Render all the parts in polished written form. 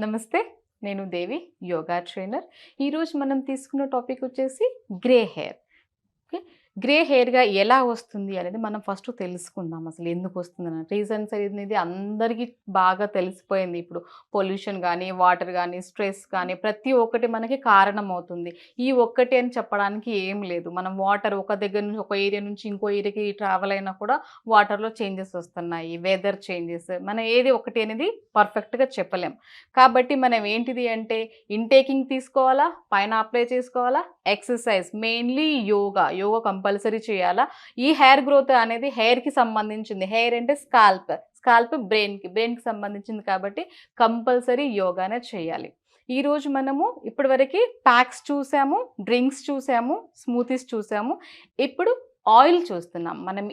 నమస్తే, నేను దేవి, యోగా ట్రైనర్. ఈరోజు మనం తీసుకున్న టాపిక్ వచ్చేసి గ్రే హెయిర్. ఓకే, గ్రే హెయిర్గా ఎలా వస్తుంది అనేది మనం ఫస్ట్ తెలుసుకుందాం. అసలు ఎందుకు వస్తుందని రీజన్స్ అనేది అందరికీ బాగా తెలిసిపోయింది. ఇప్పుడు పొల్యూషన్ కానీ, వాటర్ కానీ, స్ట్రెస్ కానీ ప్రతి ఒక్కటి మనకి కారణం అవుతుంది. ఈ ఒక్కటి అని చెప్పడానికి ఏం లేదు. మనం వాటర్ ఒక దగ్గర నుంచి ఒక ఏరియా నుంచి ఇంకో ఏరియాకి ట్రావెల్ అయినా కూడా వాటర్లో చేంజెస్ వస్తున్నాయి. వెదర్ చేంజెస్, మనం ఏది ఒకటి అనేది పర్ఫెక్ట్గా చెప్పలేం. కాబట్టి మనం ఏంటిది అంటే ఇంటేకింగ్ తీసుకోవాలా, పైన అప్లై చేసుకోవాలా, ఎక్సర్సైజ్ మెయిన్లీ యోగా కంపల్సరీ చేయాలా. ఈ హెయిర్ గ్రోత్ అనేది హెయిర్కి సంబంధించింది. హెయిర్ అంటే స్కాల్ప్ బ్రెయిన్కి సంబంధించింది కాబట్టి కంపల్సరీ యోగానే చేయాలి. ఈరోజు మనము ఇప్పటివరకు ప్యాక్స్ చూసాము, డ్రింక్స్ చూసాము, స్మూతీస్ చూసాము. ఇప్పుడు ఆయిల్ చూస్తున్నాం. మనం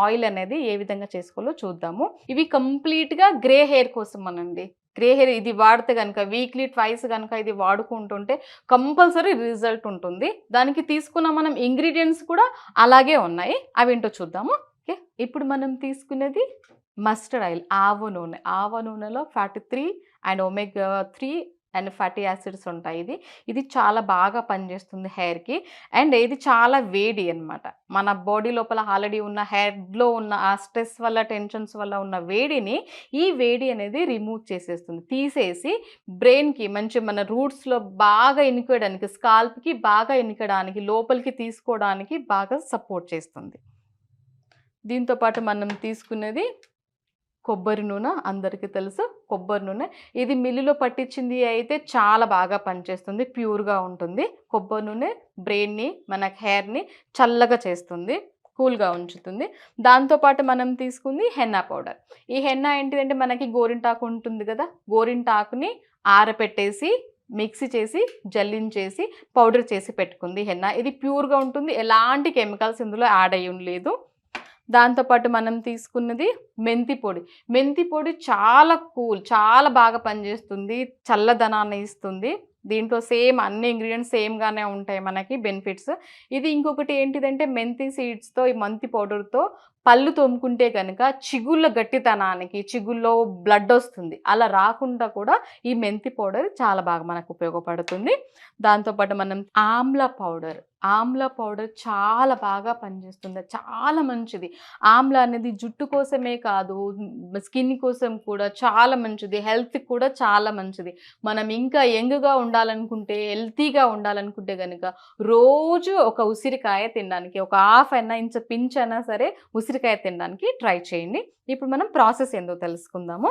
ఆయిల్ అనేది ఏ విధంగా చేసుకోవాలో చూద్దాము. ఇవి కంప్లీట్గా గ్రే హెయిర్ కోసం అనండి. గ్రే హెయిర్ ఇది వాడితే కనుక వీక్లీ ట్వైస్ కనుక ఇది వాడుకుంటుంటే కంపల్సరీ రిజల్ట్ ఉంటుంది. దానికి తీసుకున్న మనం ఇంగ్రీడియంట్స్ కూడా అలాగే ఉన్నాయి. అవేంటో చూద్దాము. ఓకే, ఇప్పుడు మనం తీసుకునేది మస్టర్డ్ ఆయిల్, ఆవ నూనెలో fatty 3 and omega 3 and fatty acids ఉంటాయి. ఇది చాలా బాగా పనిచేస్తుంది హెయిర్కి. అండ్ ఇది చాలా వేడి అనమాట. మన బాడీ లోపల ఆల్రెడీ ఉన్న హెడ్లో ఉన్న ఆ స్ట్రెస్ వల్ల, టెన్షన్స్ వల్ల ఉన్న వేడిని ఈ వేడి అనేది రిమూవ్ చేసేస్తుంది. తీసేసి బ్రెయిన్కి మంచి మన రూట్స్లో బాగా ఇనికడానికి, స్కాల్ప్కి బాగా ఇనికడానికి, లోపలికి తీసుకోవడానికి బాగా సపోర్ట్ చేస్తుంది. దీంతోపాటు మనం తీసుకునేది కొబ్బరి నూనె. అందరికీ తెలుసు కొబ్బరి నూనె. ఇది మిల్లులో పట్టించింది అయితే చాలా బాగా పనిచేస్తుంది, ప్యూర్గా ఉంటుంది. కొబ్బరి నూనె బ్రెయిన్ని, మన హెయిర్ని చల్లగా చేస్తుంది, కూల్గా ఉంచుతుంది. దాంతోపాటు మనం తీసుకుంది హెన్నా పౌడర్. ఈ హెన్నా ఏంటిదంటే మనకి గోరింటాకు ఉంటుంది కదా, గోరింటాకుని ఆరపెట్టేసి మిక్సీ చేసి జల్లించేసి పౌడర్ చేసి పెట్టుకుంది హెన్నా. ఇది ప్యూర్గా ఉంటుంది, ఎలాంటి కెమికల్స్ ఇందులో యాడ్ అయ్యి లేదు. దాంతోపాటు మనం తీసుకున్నది మెంతి పొడి. చాలా బాగా పనిచేస్తుంది, చల్లదనాన్ని ఇస్తుంది. దీంట్లో సేమ్ అన్ని ఇంగ్రీడియంట్స్ సేమ్గానే ఉంటాయి మనకి బెనిఫిట్స్. ఇది ఇంకొకటి ఏంటిదంటే మెంతి సీడ్స్తో, ఈ మెంతి పౌడర్తో పళ్ళు తోముకుంటే కనుక చిగుళ్ళ గట్టితనానికి, చిగుల్లో బ్లడ్ వస్తుంది, అలా రాకుండా కూడా ఈ మెంతి పౌడర్ చాలా బాగా మనకు ఉపయోగపడుతుంది. దాంతోపాటు మనం ఆమ్లా పౌడర్ చాలా బాగా పనిచేస్తుంది, చాలా మంచిది. ఆమ్లా అనేది జుట్టు కోసమే కాదు, స్కిన్ కోసం కూడా చాలా మంచిది, హెల్త్కి కూడా చాలా మంచిది. మనం ఇంకా యంగ్గా ఉండాలనుకుంటే, హెల్తీగా ఉండాలనుకుంటే కనుక రోజు ఒక ఉసిరికాయ తినడానికి, ఒక హాఫ్ అయినా పించ్ అయినా సరే ఉసిరికాయ తినడానికి ట్రై చేయండి. ఇప్పుడు మనం ప్రాసెస్ ఏందో తెలుసుకుందాము.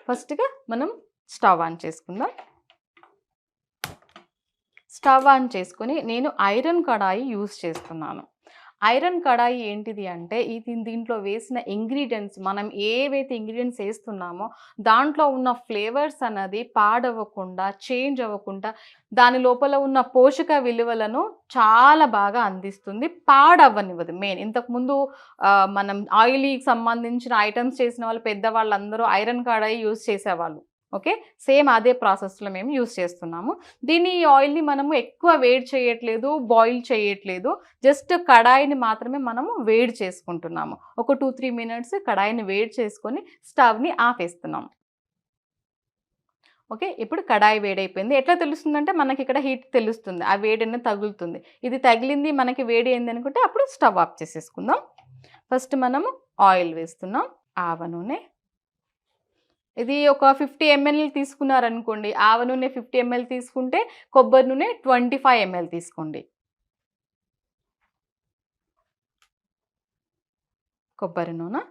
ఫస్ట్గా మనం స్టవ్ ఆన్ చేసుకుందాం. స్టవ్ ఆన్ చేసుకొని నేను ఐరన్ కడాయి యూస్ చేస్తున్నాను. ఐరన్ కడాయి ఏంటిది అంటే దీంట్లో వేసిన ఇంగ్రీడియంట్స్, మనం ఏవైతే ఇంగ్రీడియంట్స్ వేస్తున్నామో దాంట్లో ఉన్న ఫ్లేవర్స్ అన్నది పాడవ్వకుండా, చేంజ్ అవ్వకుండా దాని లోపల ఉన్న పోషక విలువలను చాలా బాగా అందిస్తుంది, పాడవ్వనివ్వదు. మెయిన్ ఇంతకుముందు మనం ఆయిలీకి సంబంధించిన ఐటమ్స్ చేసిన వాళ్ళు, పెద్దవాళ్ళందరూ ఐరన్ కడాయి యూస్ చేసేవాళ్ళు. ఓకే, సేమ్ అదే ప్రాసెస్లో మేము యూస్ చేస్తున్నాము. ఈ ఆయిల్ని మనము ఎక్కువ వేడి చేయట్లేదు, బాయిల్ చేయట్లేదు, జస్ట్ కడాయిని మాత్రమే మనము వేడి చేసుకుంటున్నాము. ఒక 2-3 మినిట్స్ కడాయిని వేడి చేసుకొని స్టవ్ని ఆపేస్తున్నాము. ఓకే, ఇప్పుడు కడాయి వేడైపోయింది. ఎట్లా తెలుస్తుందంటే మనకి ఇక్కడ హీట్ తెలుస్తుంది, ఆ వేడి అనేది తగులుతుంది. ఇది తగిలింది, మనకి వేడి అయింది అనుకుంటే అప్పుడు స్టవ్ ఆఫ్ చేసేసుకుందాం. ఫస్ట్ మనము ఆయిల్ వేస్తున్నాం. ఆవ నూనె, ఇది ఒక 50 ml తీసుకున్నారనుకోండి. ఆవ నూనె 50 ml తీసుకుంటే కొబ్బరి నూనె 25 ml తీసుకోండి. కొబ్బరి నూనె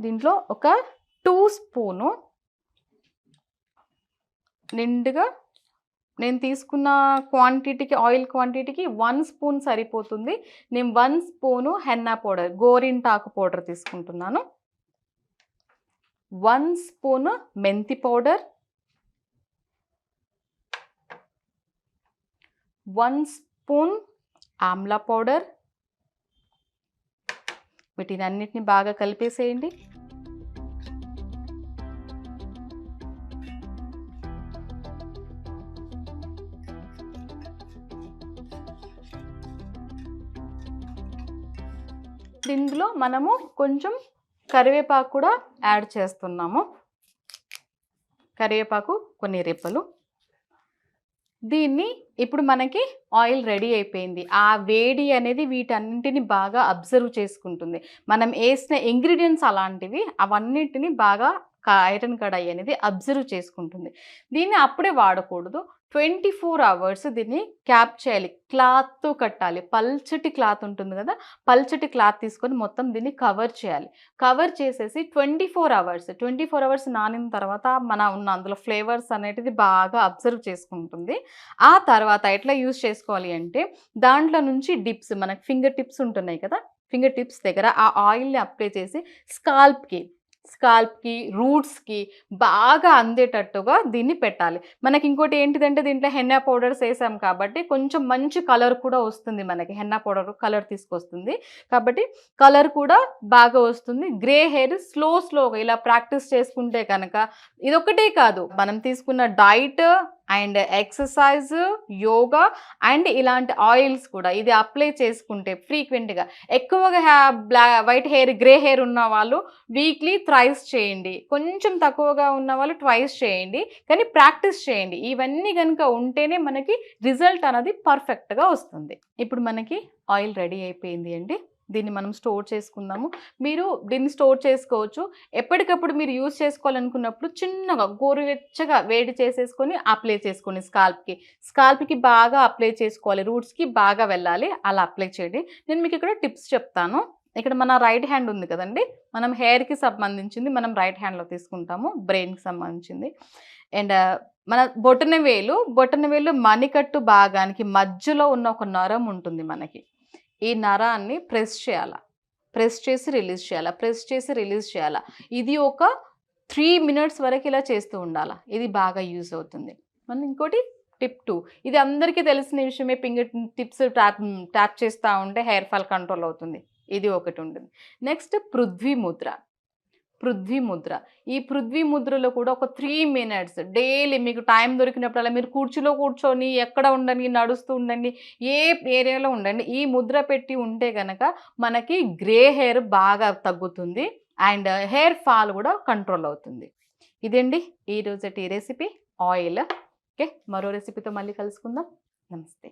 దీంట్లో ఒక 2 స్పూను నిండుగా, నేను తీసుకున్న క్వాంటిటీకి, ఆయిల్ క్వాంటిటీకి 1 స్పూన్ సరిపోతుంది. నేను 1 స్పూను హెన్నా పౌడర్, గోరింటాకు పౌడర్ తీసుకుంటున్నాను. 1 స్పూన్ మెంతి పౌడర్, 1 స్పూన్ ఆమ్లా పౌడర్. వీటిని అన్నిటిని బాగా కలిపేసేయండి. ఇందులో మనము కొంచెం కరివేపాకు కూడా యాడ్ చేస్తున్నాము. కరివేపాకు కొన్ని రెప్పలు. దీన్ని ఇప్పుడు మనకి ఆయిల్ రెడీ అయిపోయింది. ఆ వేడి అనేది వీటన్నింటిని బాగా అబ్జర్వ్ చేసుకుంటుంది. మనం వేసిన ఇంగ్రీడియంట్స్ అలాంటివి అవన్నిటిని బాగా ఐరన్ కడాయి అనేది అబ్జర్వ్ చేసుకుంటుంది. దీన్ని అప్పుడే వాడకూడదు. 24 అవర్స్ దీన్ని క్యాప్ చేయాలి. క్లాత్తో కట్టాలి. పల్చటి క్లాత్ ఉంటుంది కదా, పల్చటి క్లాత్ తీసుకొని మొత్తం దీన్ని కవర్ చేయాలి. కవర్ చేసేసి 24 అవర్స్ నానిన తర్వాత ఉన్న అందులో ఫ్లేవర్స్ అనేటిది బాగా అబ్జర్వ్ చేసుకుంటుంది. ఆ తర్వాత ఎట్లా యూజ్ చేసుకోవాలి అంటే, దాంట్లో నుంచి డిప్స్ మనకి ఫింగర్ టిప్స్ ఉంటున్నాయి కదా, ఫింగర్ టిప్స్ దగ్గర ఆ ఆయిల్ని అప్లై చేసి స్కాల్ప్కి రూట్స్కి బాగా అందేటట్టుగా దీన్ని పెట్టాలి. మనకి ఇంకోటి ఏంటిదంటే, దీంట్లో హెన్నా పౌడర్స్ వేసాం కాబట్టి కొంచెం మంచి కలర్ కూడా వస్తుంది. మనకి హెన్నా పౌడర్ కలర్ తీసుకొస్తుంది కాబట్టి కలర్ కూడా బాగా వస్తుంది. గ్రే హెయిర్ స్లోగా ఇలా ప్రాక్టీస్ చేసుకుంటే కనుక, ఇదొక్కటే కాదు, మనం తీసుకున్న diet and exercise, yoga and ఇలాంటి ఆయిల్స్ కూడా ఇది అప్లై చేసుకుంటే ఫ్రీక్వెంట్గా, ఎక్కువగా వైట్ హెయిర్ గ్రే హెయిర్ ఉన్న వాళ్ళు వీక్లీ థ్రైస్ చేయండి, కొంచెం తక్కువగా ఉన్న వాళ్ళు ట్వైస్ చేయండి, కానీ ప్రాక్టీస్ చేయండి. ఇవన్నీ కనుక ఉంటేనే మనకి రిజల్ట్ అనేది పర్ఫెక్ట్గా వస్తుంది. ఇప్పుడు మనకి ఆయిల్ రెడీ అయిపోయింది అండి. దీన్ని మనం స్టోర్ చేసుకుందాము. మీరు దీన్ని స్టోర్ చేసుకోవచ్చు. ఎప్పటికప్పుడు మీరు యూజ్ చేసుకోవాలనుకున్నప్పుడు చిన్నగా గోరువెచ్చగా వేడి చేసేసుకొని అప్లై చేసుకోండి. స్కాల్ప్కి బాగా అప్లై చేసుకోవాలి. రూట్స్కి బాగా వెళ్ళాలి. అలా అప్లై చేయండి. నేను మీకు ఇక్కడ టిప్స్ చెప్తాను. ఇక్కడ మన రైట్ హ్యాండ్ ఉంది కదండి, మనం హెయిర్కి సంబంధించింది మనం రైట్ హ్యాండ్లో తీసుకుంటాము, బ్రెయిన్కి సంబంధించింది. అండ్ మన బొటన వేలు మణికట్టు భాగానికి మధ్యలో ఉన్న ఒక నరం ఉంటుంది మనకి. ఈ నరాన్ని ప్రెస్ చేసి రిలీజ్ చేయాలా. ఇది ఒక 3 minutes వరకు ఇలా చేస్తూ ఉండాలా. ఇది బాగా యూజ్ అవుతుంది. మనం ఇంకోటి టిప్ 2, ఇది అందరికీ తెలిసిన విషయమే. ఫింగర్ టిప్స్ ట్యాప్ చేస్తూ ఉంటే హెయిర్ ఫాల్ కంట్రోల్ అవుతుంది. ఇది ఒకటి ఉంటుంది. నెక్స్ట్ పృథ్వీ ముద్ర. ఈ పృథ్వీ ముద్రలో కూడా ఒక 3 minutes డైలీ మీకు టైం దొరికినప్పుడల్లా మీరు కుర్చీలో కూర్చొని ఎక్కడ ఉండండి, నడుస్తూ ఉండండి, ఏ ఏరియాలో ఉండండి, ఈ ముద్ర పెట్టి ఉంటే కనుక మనకి గ్రే హెయిర్ బాగా తగ్గుతుంది అండ్ హెయిర్ ఫాల్ కూడా కంట్రోల్ అవుతుంది. ఇదండి ఈరోజు రెసిపీ ఆయిల్. ఓకే, మరో రెసిపీతో మళ్ళీ కలుసుకుందాం. నమస్తే.